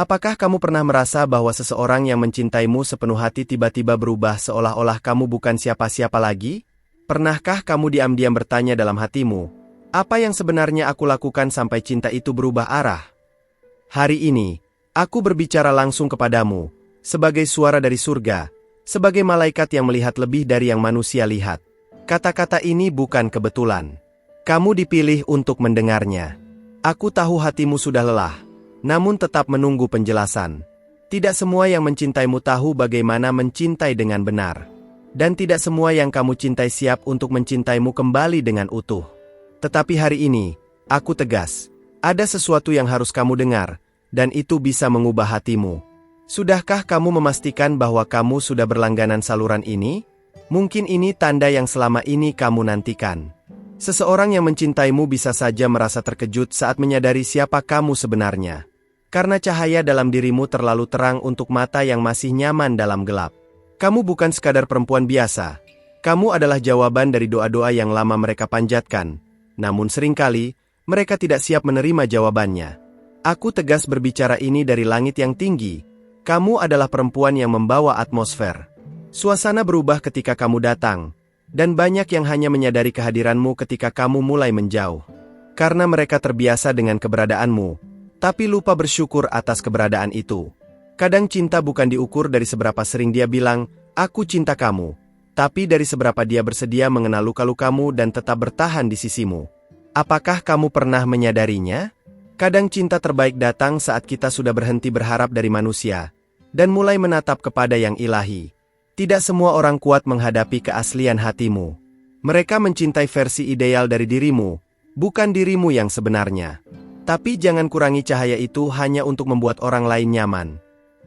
Apakah kamu pernah merasa bahwa seseorang yang mencintaimu sepenuh hati tiba-tiba berubah seolah-olah kamu bukan siapa-siapa lagi? Pernahkah kamu diam-diam bertanya dalam hatimu, apa yang sebenarnya aku lakukan sampai cinta itu berubah arah? Hari ini, aku berbicara langsung kepadamu, sebagai suara dari surga, sebagai malaikat yang melihat lebih dari yang manusia lihat. Kata-kata ini bukan kebetulan. Kamu dipilih untuk mendengarnya. Aku tahu hatimu sudah lelah, namun tetap menunggu penjelasan. Tidak semua yang mencintaimu tahu bagaimana mencintai dengan benar. Dan tidak semua yang kamu cintai siap untuk mencintaimu kembali dengan utuh. Tetapi hari ini, aku tegas. Ada sesuatu yang harus kamu dengar, dan itu bisa mengubah hatimu. Sudahkah kamu memastikan bahwa kamu sudah berlangganan saluran ini? Mungkin ini tanda yang selama ini kamu nantikan. Seseorang yang mencintaimu bisa saja merasa terkejut saat menyadari siapa kamu sebenarnya. Karena cahaya dalam dirimu terlalu terang untuk mata yang masih nyaman dalam gelap. Kamu bukan sekadar perempuan biasa. Kamu adalah jawaban dari doa-doa yang lama mereka panjatkan. Namun seringkali, mereka tidak siap menerima jawabannya. Aku tegas berbicara ini dari langit yang tinggi. Kamu adalah perempuan yang membawa atmosfer. Suasana berubah ketika kamu datang. Dan banyak yang hanya menyadari kehadiranmu ketika kamu mulai menjauh. Karena mereka terbiasa dengan keberadaanmu, tapi lupa bersyukur atas keberadaan itu. Kadang cinta bukan diukur dari seberapa sering dia bilang, aku cinta kamu, tapi dari seberapa dia bersedia mengenal luka-lukamu dan tetap bertahan di sisimu. Apakah kamu pernah menyadarinya? Kadang cinta terbaik datang saat kita sudah berhenti berharap dari manusia, dan mulai menatap kepada yang ilahi. Tidak semua orang kuat menghadapi keaslian hatimu. Mereka mencintai versi ideal dari dirimu, bukan dirimu yang sebenarnya. Tapi jangan kurangi cahaya itu hanya untuk membuat orang lain nyaman.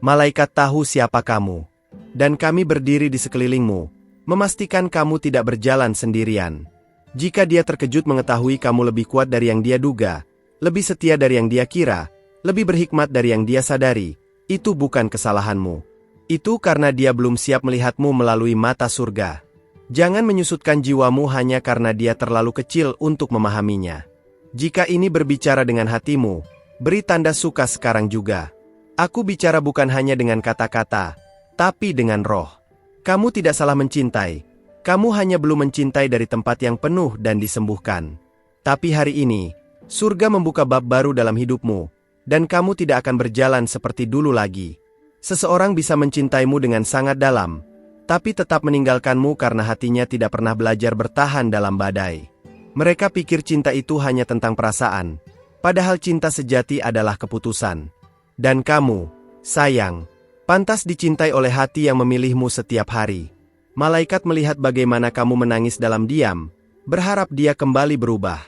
Malaikat tahu siapa kamu. Dan kami berdiri di sekelilingmu, memastikan kamu tidak berjalan sendirian. Jika dia terkejut mengetahui kamu lebih kuat dari yang dia duga, lebih setia dari yang dia kira, lebih berhikmat dari yang dia sadari, itu bukan kesalahanmu. Itu karena dia belum siap melihatmu melalui mata surga. Jangan menyusutkan jiwamu hanya karena dia terlalu kecil untuk memahaminya. Jika ini berbicara dengan hatimu, beri tanda suka sekarang juga. Aku bicara bukan hanya dengan kata-kata, tapi dengan roh. Kamu tidak salah mencintai. Kamu hanya belum mencintai dari tempat yang penuh dan disembuhkan. Tapi hari ini, surga membuka bab baru dalam hidupmu, dan kamu tidak akan berjalan seperti dulu lagi. Seseorang bisa mencintaimu dengan sangat dalam, tapi tetap meninggalkanmu karena hatinya tidak pernah belajar bertahan dalam badai. Mereka pikir cinta itu hanya tentang perasaan, padahal cinta sejati adalah keputusan. Dan kamu, sayang, pantas dicintai oleh hati yang memilihmu setiap hari. Malaikat melihat bagaimana kamu menangis dalam diam, berharap dia kembali berubah.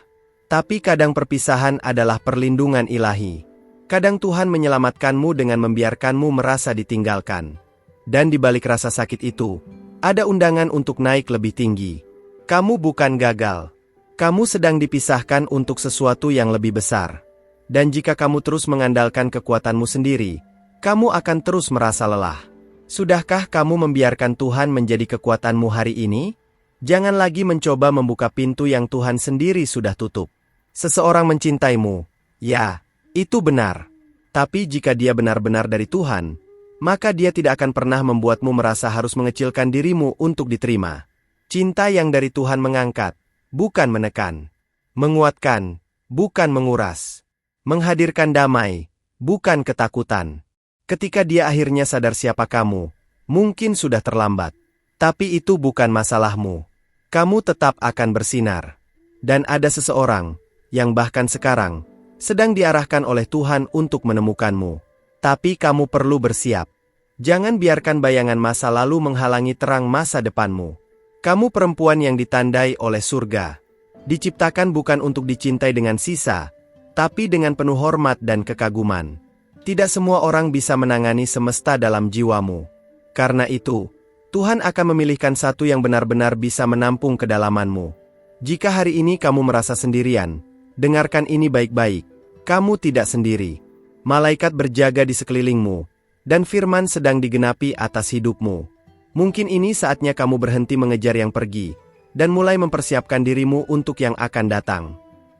Tapi kadang perpisahan adalah perlindungan ilahi. Kadang Tuhan menyelamatkanmu dengan membiarkanmu merasa ditinggalkan. Dan di balik rasa sakit itu, ada undangan untuk naik lebih tinggi. Kamu bukan gagal. Kamu sedang dipisahkan untuk sesuatu yang lebih besar. Dan jika kamu terus mengandalkan kekuatanmu sendiri, kamu akan terus merasa lelah. Sudahkah kamu membiarkan Tuhan menjadi kekuatanmu hari ini? Jangan lagi mencoba membuka pintu yang Tuhan sendiri sudah tutup. Seseorang mencintaimu, ya, itu benar. Tapi jika dia benar-benar dari Tuhan, maka dia tidak akan pernah membuatmu merasa harus mengecilkan dirimu untuk diterima. Cinta yang dari Tuhan mengangkat, bukan menekan. Menguatkan, bukan menguras. Menghadirkan damai, bukan ketakutan. Ketika dia akhirnya sadar siapa kamu, mungkin sudah terlambat. Tapi itu bukan masalahmu. Kamu tetap akan bersinar. Dan ada seseorang, yang bahkan sekarang, sedang diarahkan oleh Tuhan untuk menemukanmu. Tapi kamu perlu bersiap. Jangan biarkan bayangan masa lalu menghalangi terang masa depanmu. Kamu perempuan yang ditandai oleh surga. Diciptakan bukan untuk dicintai dengan sisa, tapi dengan penuh hormat dan kekaguman. Tidak semua orang bisa menangani semesta dalam jiwamu. Karena itu, Tuhan akan memilihkan satu yang benar-benar bisa menampung kedalamanmu. Jika hari ini kamu merasa sendirian, dengarkan ini baik-baik. Kamu tidak sendiri. Malaikat berjaga di sekelilingmu, dan firman sedang digenapi atas hidupmu. Mungkin ini saatnya kamu berhenti mengejar yang pergi, dan mulai mempersiapkan dirimu untuk yang akan datang.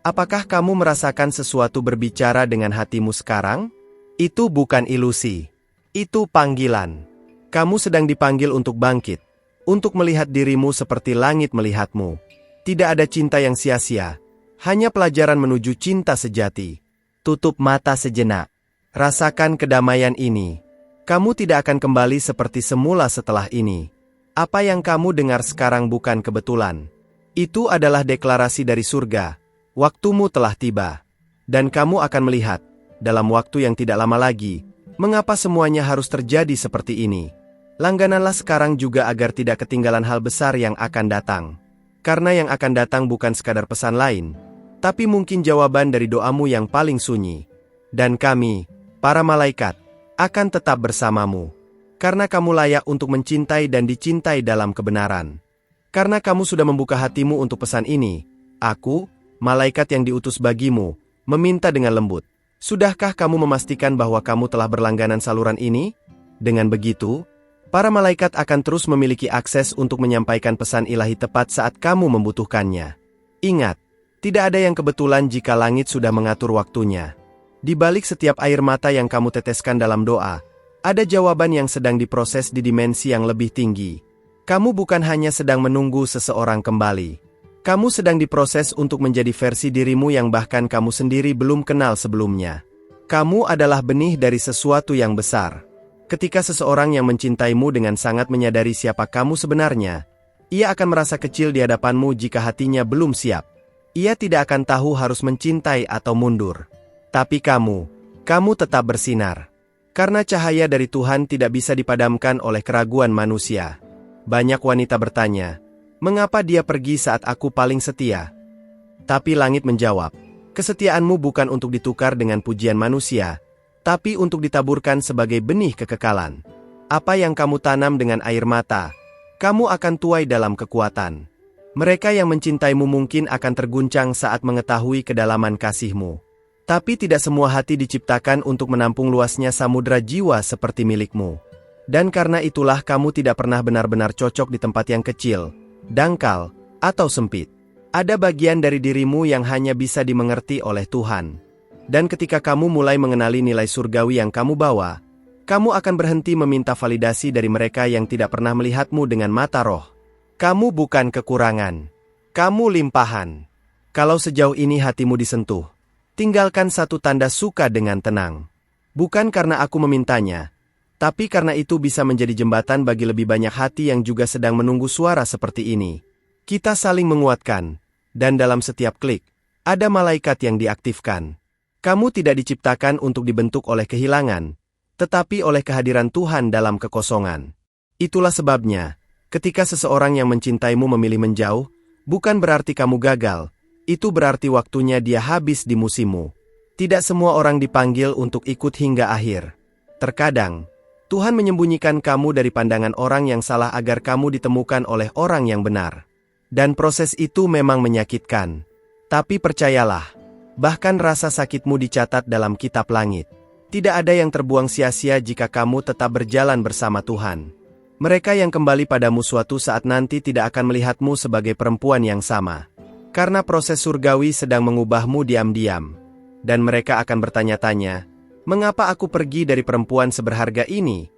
Apakah kamu merasakan sesuatu berbicara dengan hatimu sekarang? Itu bukan ilusi. Itu panggilan. Kamu sedang dipanggil untuk bangkit, untuk melihat dirimu seperti langit melihatmu. Tidak ada cinta yang sia-sia, hanya pelajaran menuju cinta sejati. Tutup mata sejenak. Rasakan kedamaian ini. Kamu tidak akan kembali seperti semula setelah ini. Apa yang kamu dengar sekarang bukan kebetulan. Itu adalah deklarasi dari surga. Waktumu telah tiba. Dan kamu akan melihat, dalam waktu yang tidak lama lagi, mengapa semuanya harus terjadi seperti ini. Langgananlah sekarang juga agar tidak ketinggalan hal besar yang akan datang. Karena yang akan datang bukan sekadar pesan lain, tapi mungkin jawaban dari doamu yang paling sunyi. Dan kami, para malaikat, akan tetap bersamamu. Karena kamu layak untuk mencintai dan dicintai dalam kebenaran. Karena kamu sudah membuka hatimu untuk pesan ini, aku, malaikat yang diutus bagimu, meminta dengan lembut. Sudahkah kamu memastikan bahwa kamu telah berlangganan saluran ini? Dengan begitu, para malaikat akan terus memiliki akses untuk menyampaikan pesan ilahi tepat saat kamu membutuhkannya. Ingat, tidak ada yang kebetulan jika langit sudah mengatur waktunya. Di balik setiap air mata yang kamu teteskan dalam doa, ada jawaban yang sedang diproses di dimensi yang lebih tinggi. Kamu bukan hanya sedang menunggu seseorang kembali. Kamu sedang diproses untuk menjadi versi dirimu yang bahkan kamu sendiri belum kenal sebelumnya. Kamu adalah benih dari sesuatu yang besar. Ketika seseorang yang mencintaimu dengan sangat menyadari siapa kamu sebenarnya, ia akan merasa kecil di hadapanmu jika hatinya belum siap. Ia tidak akan tahu harus mencintai atau mundur. Tapi kamu tetap bersinar. Karena cahaya dari Tuhan tidak bisa dipadamkan oleh keraguan manusia. Banyak wanita bertanya, mengapa dia pergi saat aku paling setia? Tapi langit menjawab, kesetiaanmu bukan untuk ditukar dengan pujian manusia, tapi untuk ditaburkan sebagai benih kekekalan. Apa yang kamu tanam dengan air mata, kamu akan tuai dalam kekuatan. Mereka yang mencintaimu mungkin akan terguncang saat mengetahui kedalaman kasihmu. Tapi tidak semua hati diciptakan untuk menampung luasnya samudra jiwa seperti milikmu. Dan karena itulah kamu tidak pernah benar-benar cocok di tempat yang kecil, dangkal, atau sempit. Ada bagian dari dirimu yang hanya bisa dimengerti oleh Tuhan. Dan ketika kamu mulai mengenali nilai surgawi yang kamu bawa, kamu akan berhenti meminta validasi dari mereka yang tidak pernah melihatmu dengan mata roh. Kamu bukan kekurangan. Kamu limpahan. Kalau sejauh ini hatimu disentuh, tinggalkan satu tanda suka dengan tenang. Bukan karena aku memintanya, tapi karena itu bisa menjadi jembatan bagi lebih banyak hati yang juga sedang menunggu suara seperti ini. Kita saling menguatkan, dan dalam setiap klik, ada malaikat yang diaktifkan. Kamu tidak diciptakan untuk dibentuk oleh kehilangan, tetapi oleh kehadiran Tuhan dalam kekosongan. Itulah sebabnya, ketika seseorang yang mencintaimu memilih menjauh, bukan berarti kamu gagal. Itu berarti waktunya dia habis di musimmu. Tidak semua orang dipanggil untuk ikut hingga akhir. Terkadang, Tuhan menyembunyikan kamu dari pandangan orang yang salah agar kamu ditemukan oleh orang yang benar. Dan proses itu memang menyakitkan. Tapi percayalah, bahkan rasa sakitmu dicatat dalam kitab langit. Tidak ada yang terbuang sia-sia jika kamu tetap berjalan bersama Tuhan. Mereka yang kembali padamu suatu saat nanti tidak akan melihatmu sebagai perempuan yang sama. Karena proses surgawi sedang mengubahmu diam-diam. Dan mereka akan bertanya-tanya, mengapa aku pergi dari perempuan seberharga ini?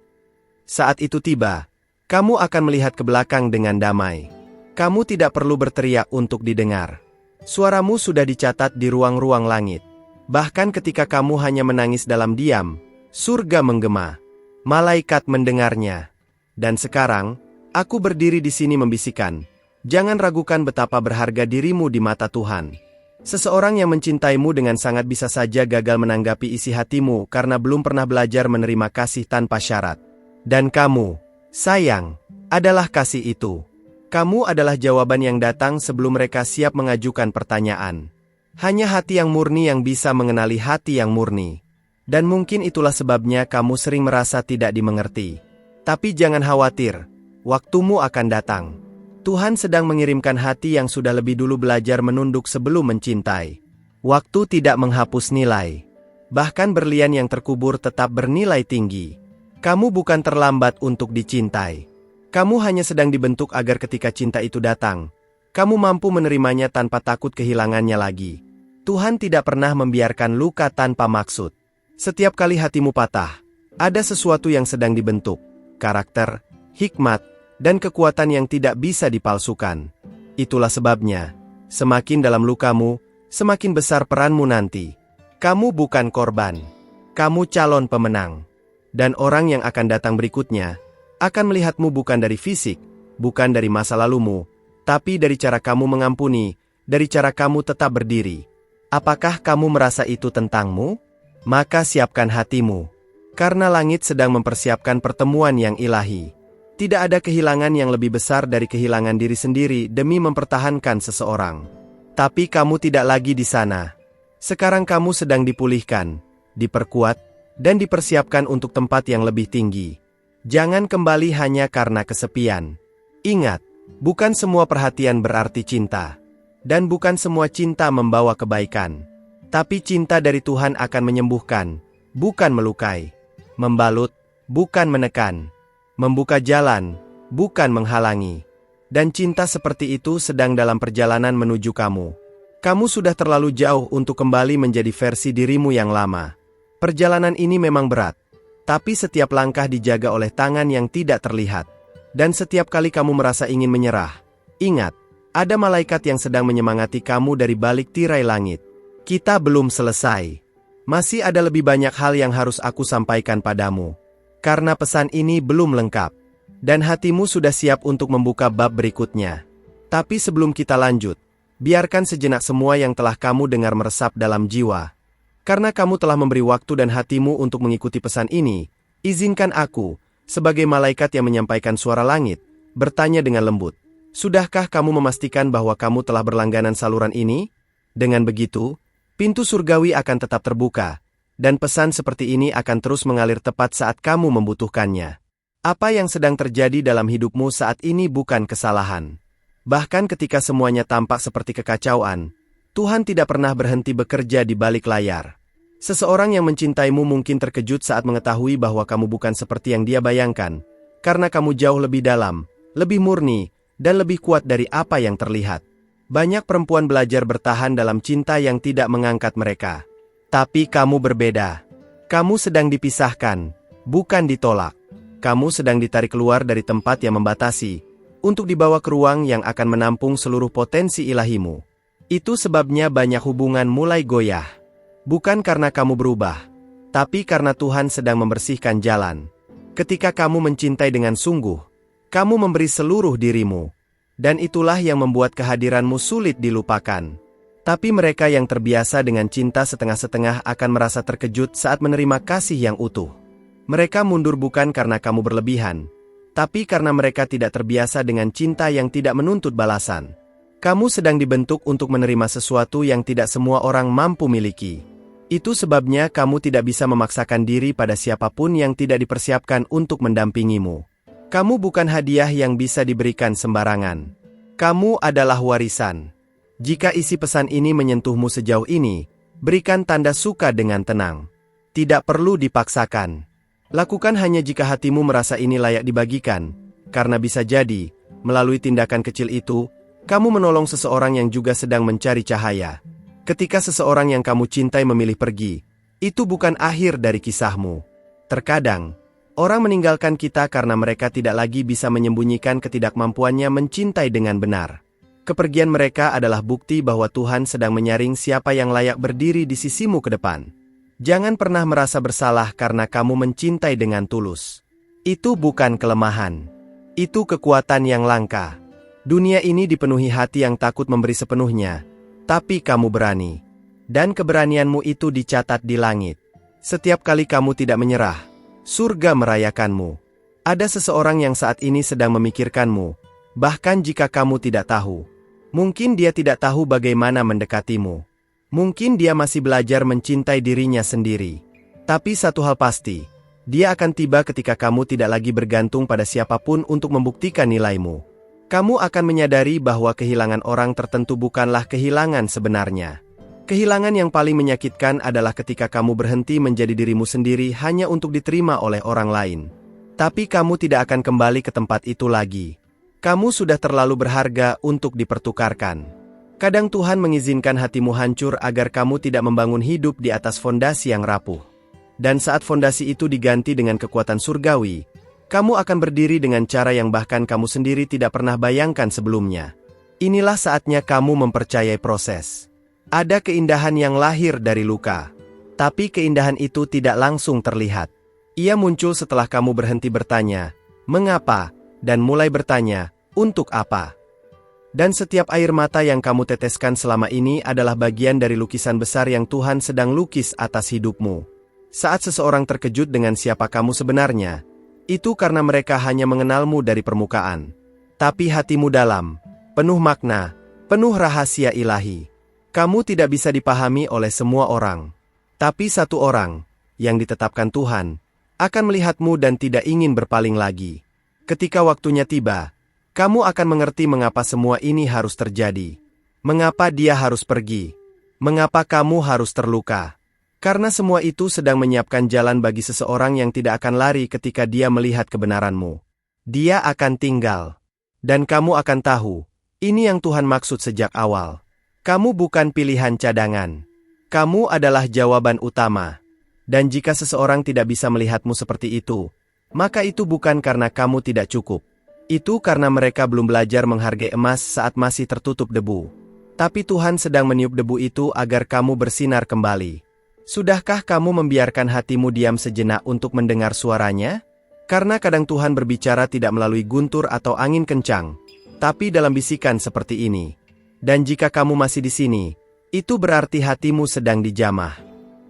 Saat itu tiba, kamu akan melihat ke belakang dengan damai. Kamu tidak perlu berteriak untuk didengar. Suaramu sudah dicatat di ruang-ruang langit. Bahkan ketika kamu hanya menangis dalam diam, surga menggema. Malaikat mendengarnya. Dan sekarang, aku berdiri di sini membisikkan, jangan ragukan betapa berharga dirimu di mata Tuhan. Seseorang yang mencintaimu dengan sangat bisa saja gagal menanggapi isi hatimu karena belum pernah belajar menerima kasih tanpa syarat. Dan kamu, sayang, adalah kasih itu. Kamu adalah jawaban yang datang sebelum mereka siap mengajukan pertanyaan. Hanya hati yang murni yang bisa mengenali hati yang murni. Dan mungkin itulah sebabnya kamu sering merasa tidak dimengerti. Tapi jangan khawatir, waktumu akan datang. Tuhan sedang mengirimkan hati yang sudah lebih dulu belajar menunduk sebelum mencintai. Waktu tidak menghapus nilai. Bahkan berlian yang terkubur tetap bernilai tinggi. Kamu bukan terlambat untuk dicintai. Kamu hanya sedang dibentuk agar ketika cinta itu datang, kamu mampu menerimanya tanpa takut kehilangannya lagi. Tuhan tidak pernah membiarkan luka tanpa maksud. Setiap kali hatimu patah, ada sesuatu yang sedang dibentuk, karakter, hikmat, dan kekuatan yang tidak bisa dipalsukan. Itulah sebabnya, semakin dalam lukamu, semakin besar peranmu nanti. Kamu bukan korban, kamu calon pemenang. Dan orang yang akan datang berikutnya, akan melihatmu bukan dari fisik, bukan dari masa lalumu, tapi dari cara kamu mengampuni, dari cara kamu tetap berdiri. Apakah kamu merasa itu tentangmu? Maka siapkan hatimu, karena langit sedang mempersiapkan pertemuan yang ilahi. Tidak ada kehilangan yang lebih besar dari kehilangan diri sendiri demi mempertahankan seseorang. Tapi kamu tidak lagi di sana. Sekarang kamu sedang dipulihkan, diperkuat, dan dipersiapkan untuk tempat yang lebih tinggi. Jangan kembali hanya karena kesepian. Ingat, bukan semua perhatian berarti cinta. Dan bukan semua cinta membawa kebaikan. Tapi cinta dari Tuhan akan menyembuhkan, bukan melukai. Membalut, bukan menekan. Membuka jalan, bukan menghalangi. Dan cinta seperti itu sedang dalam perjalanan menuju kamu. Kamu sudah terlalu jauh untuk kembali menjadi versi dirimu yang lama. Perjalanan ini memang berat. Tapi setiap langkah dijaga oleh tangan yang tidak terlihat. Dan setiap kali kamu merasa ingin menyerah, ingat, ada malaikat yang sedang menyemangati kamu dari balik tirai langit. Kita belum selesai. Masih ada lebih banyak hal yang harus aku sampaikan padamu. Karena pesan ini belum lengkap. Dan hatimu sudah siap untuk membuka bab berikutnya. Tapi sebelum kita lanjut, biarkan sejenak semua yang telah kamu dengar meresap dalam jiwa. Karena kamu telah memberi waktu dan hatimu untuk mengikuti pesan ini, izinkan aku, sebagai malaikat yang menyampaikan suara langit, bertanya dengan lembut. Sudahkah kamu memastikan bahwa kamu telah berlangganan saluran ini? Dengan begitu, pintu surgawi akan tetap terbuka, dan pesan seperti ini akan terus mengalir tepat saat kamu membutuhkannya. Apa yang sedang terjadi dalam hidupmu saat ini bukan kesalahan. Bahkan ketika semuanya tampak seperti kekacauan, Tuhan tidak pernah berhenti bekerja di balik layar. Seseorang yang mencintaimu mungkin terkejut saat mengetahui bahwa kamu bukan seperti yang dia bayangkan, karena kamu jauh lebih dalam, lebih murni, dan lebih kuat dari apa yang terlihat. Banyak perempuan belajar bertahan dalam cinta yang tidak mengangkat mereka. Tapi kamu berbeda. Kamu sedang dipisahkan, bukan ditolak. Kamu sedang ditarik keluar dari tempat yang membatasi, untuk dibawa ke ruang yang akan menampung seluruh potensi ilahimu. Itu sebabnya banyak hubungan mulai goyah. Bukan karena kamu berubah, tapi karena Tuhan sedang membersihkan jalan. Ketika kamu mencintai dengan sungguh, kamu memberi seluruh dirimu. Dan itulah yang membuat kehadiranmu sulit dilupakan. Tapi mereka yang terbiasa dengan cinta setengah-setengah akan merasa terkejut saat menerima kasih yang utuh. Mereka mundur bukan karena kamu berlebihan, tapi karena mereka tidak terbiasa dengan cinta yang tidak menuntut balasan. Kamu sedang dibentuk untuk menerima sesuatu yang tidak semua orang mampu miliki. Itu sebabnya kamu tidak bisa memaksakan diri pada siapapun yang tidak dipersiapkan untuk mendampingimu. Kamu bukan hadiah yang bisa diberikan sembarangan. Kamu adalah warisan. Jika isi pesan ini menyentuhmu sejauh ini, berikan tanda suka dengan tenang. Tidak perlu dipaksakan. Lakukan hanya jika hatimu merasa ini layak dibagikan, karena bisa jadi, melalui tindakan kecil itu, kamu menolong seseorang yang juga sedang mencari cahaya. Ketika seseorang yang kamu cintai memilih pergi, itu bukan akhir dari kisahmu. Terkadang, orang meninggalkan kita karena mereka tidak lagi bisa menyembunyikan ketidakmampuannya mencintai dengan benar. Kepergian mereka adalah bukti bahwa Tuhan sedang menyaring siapa yang layak berdiri di sisimu ke depan. Jangan pernah merasa bersalah karena kamu mencintai dengan tulus. Itu bukan kelemahan. Itu kekuatan yang langka. Dunia ini dipenuhi hati yang takut memberi sepenuhnya, tapi kamu berani. Dan keberanianmu itu dicatat di langit. Setiap kali kamu tidak menyerah, surga merayakanmu. Ada seseorang yang saat ini sedang memikirkanmu, bahkan jika kamu tidak tahu. Mungkin dia tidak tahu bagaimana mendekatimu. Mungkin dia masih belajar mencintai dirinya sendiri. Tapi satu hal pasti, dia akan tiba ketika kamu tidak lagi bergantung pada siapapun untuk membuktikan nilaimu. Kamu akan menyadari bahwa kehilangan orang tertentu bukanlah kehilangan sebenarnya. Kehilangan yang paling menyakitkan adalah ketika kamu berhenti menjadi dirimu sendiri hanya untuk diterima oleh orang lain. Tapi kamu tidak akan kembali ke tempat itu lagi. Kamu sudah terlalu berharga untuk dipertukarkan. Kadang Tuhan mengizinkan hatimu hancur agar kamu tidak membangun hidup di atas fondasi yang rapuh. Dan saat fondasi itu diganti dengan kekuatan surgawi, kamu akan berdiri dengan cara yang bahkan kamu sendiri tidak pernah bayangkan sebelumnya. Inilah saatnya kamu mempercayai proses. Ada keindahan yang lahir dari luka. Tapi keindahan itu tidak langsung terlihat. Ia muncul setelah kamu berhenti bertanya, mengapa, dan mulai bertanya, untuk apa. Dan setiap air mata yang kamu teteskan selama ini adalah bagian dari lukisan besar yang Tuhan sedang lukis atas hidupmu. Saat seseorang terkejut dengan siapa kamu sebenarnya, itu karena mereka hanya mengenalmu dari permukaan. Tapi hatimu dalam, penuh makna, penuh rahasia ilahi. Kamu tidak bisa dipahami oleh semua orang. Tapi satu orang, yang ditetapkan Tuhan, akan melihatmu dan tidak ingin berpaling lagi. Ketika waktunya tiba, kamu akan mengerti mengapa semua ini harus terjadi. Mengapa dia harus pergi. Mengapa kamu harus terluka. Karena semua itu sedang menyiapkan jalan bagi seseorang yang tidak akan lari ketika dia melihat kebenaranmu. Dia akan tinggal. Dan kamu akan tahu, ini yang Tuhan maksud sejak awal. Kamu bukan pilihan cadangan. Kamu adalah jawaban utama. Dan jika seseorang tidak bisa melihatmu seperti itu, maka itu bukan karena kamu tidak cukup. Itu karena mereka belum belajar menghargai emas saat masih tertutup debu. Tapi Tuhan sedang meniup debu itu agar kamu bersinar kembali. Sudahkah kamu membiarkan hatimu diam sejenak untuk mendengar suaranya? Karena kadang Tuhan berbicara tidak melalui guntur atau angin kencang, tapi dalam bisikan seperti ini. Dan jika kamu masih di sini, itu berarti hatimu sedang dijamah.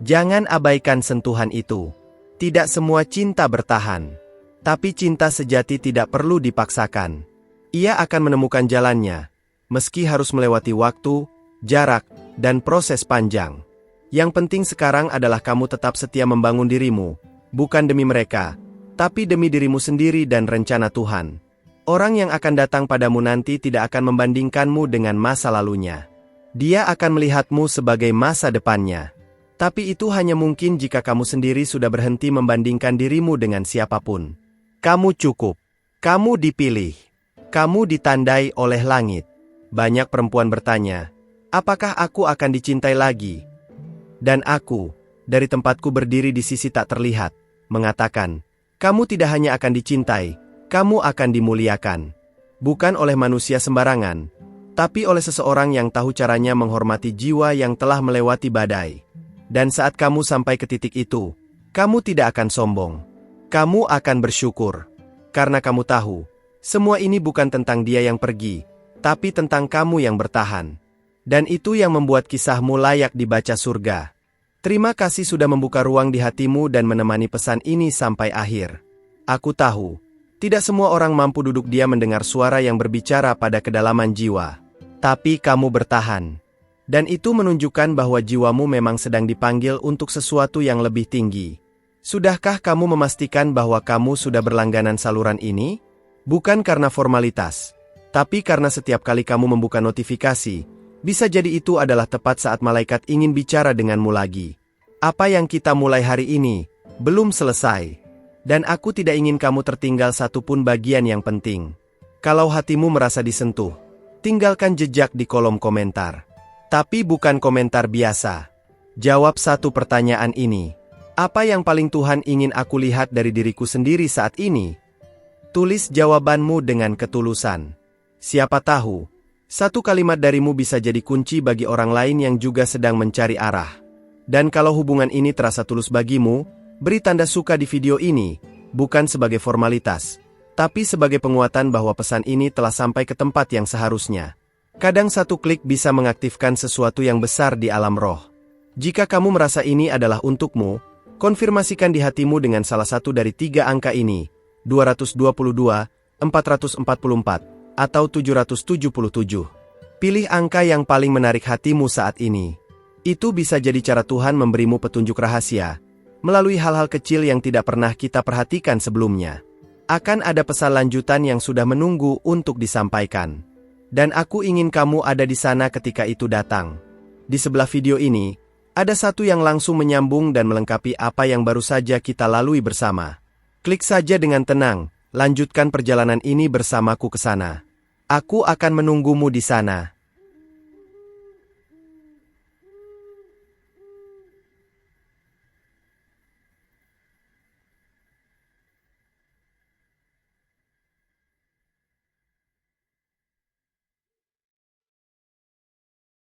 Jangan abaikan sentuhan itu. Tidak semua cinta bertahan. Tapi cinta sejati tidak perlu dipaksakan. Ia akan menemukan jalannya, meski harus melewati waktu, jarak, dan proses panjang. Yang penting sekarang adalah kamu tetap setia membangun dirimu, bukan demi mereka, tapi demi dirimu sendiri dan rencana Tuhan. Orang yang akan datang padamu nanti tidak akan membandingkanmu dengan masa lalunya. Dia akan melihatmu sebagai masa depannya. Tapi itu hanya mungkin jika kamu sendiri sudah berhenti membandingkan dirimu dengan siapapun. Kamu cukup. Kamu dipilih. Kamu ditandai oleh langit. Banyak perempuan bertanya, apakah aku akan dicintai lagi? Dan aku, dari tempatku berdiri di sisi tak terlihat, mengatakan, kamu tidak hanya akan dicintai, kamu akan dimuliakan. Bukan oleh manusia sembarangan, tapi oleh seseorang yang tahu caranya menghormati jiwa yang telah melewati badai. Dan saat kamu sampai ke titik itu, kamu tidak akan sombong. Kamu akan bersyukur. Karena kamu tahu, semua ini bukan tentang dia yang pergi, tapi tentang kamu yang bertahan. Dan itu yang membuat kisahmu layak dibaca surga. Terima kasih sudah membuka ruang di hatimu dan menemani pesan ini sampai akhir. Aku tahu, tidak semua orang mampu duduk diam mendengar suara yang berbicara pada kedalaman jiwa. Tapi kamu bertahan. Dan itu menunjukkan bahwa jiwamu memang sedang dipanggil untuk sesuatu yang lebih tinggi. Sudahkah kamu memastikan bahwa kamu sudah berlangganan saluran ini? Bukan karena formalitas, tapi karena setiap kali kamu membuka notifikasi, bisa jadi itu adalah tepat saat malaikat ingin bicara denganmu lagi. Apa yang kita mulai hari ini, belum selesai. Dan aku tidak ingin kamu tertinggal satupun bagian yang penting. Kalau hatimu merasa disentuh, tinggalkan jejak di kolom komentar. Tapi bukan komentar biasa. Jawab satu pertanyaan ini. Apa yang paling Tuhan ingin aku lihat dari diriku sendiri saat ini? Tulis jawabanmu dengan ketulusan. Siapa tahu, satu kalimat darimu bisa jadi kunci bagi orang lain yang juga sedang mencari arah. Dan kalau hubungan ini terasa tulus bagimu, beri tanda suka di video ini, bukan sebagai formalitas, tapi sebagai penguatan bahwa pesan ini telah sampai ke tempat yang seharusnya. Kadang satu klik bisa mengaktifkan sesuatu yang besar di alam roh. Jika kamu merasa ini adalah untukmu, konfirmasikan di hatimu dengan salah satu dari 3 angka ini, 222, 444, atau 777. Pilih angka yang paling menarik hatimu saat ini. Itu bisa jadi cara Tuhan memberimu petunjuk rahasia, melalui hal-hal kecil yang tidak pernah kita perhatikan sebelumnya. Akan ada pesan lanjutan yang sudah menunggu untuk disampaikan. Dan aku ingin kamu ada di sana ketika itu datang. Di sebelah video ini, ada satu yang langsung menyambung dan melengkapi apa yang baru saja kita lalui bersama. Klik saja dengan tenang, lanjutkan perjalanan ini bersamaku ke sana. Aku akan menunggumu di sana.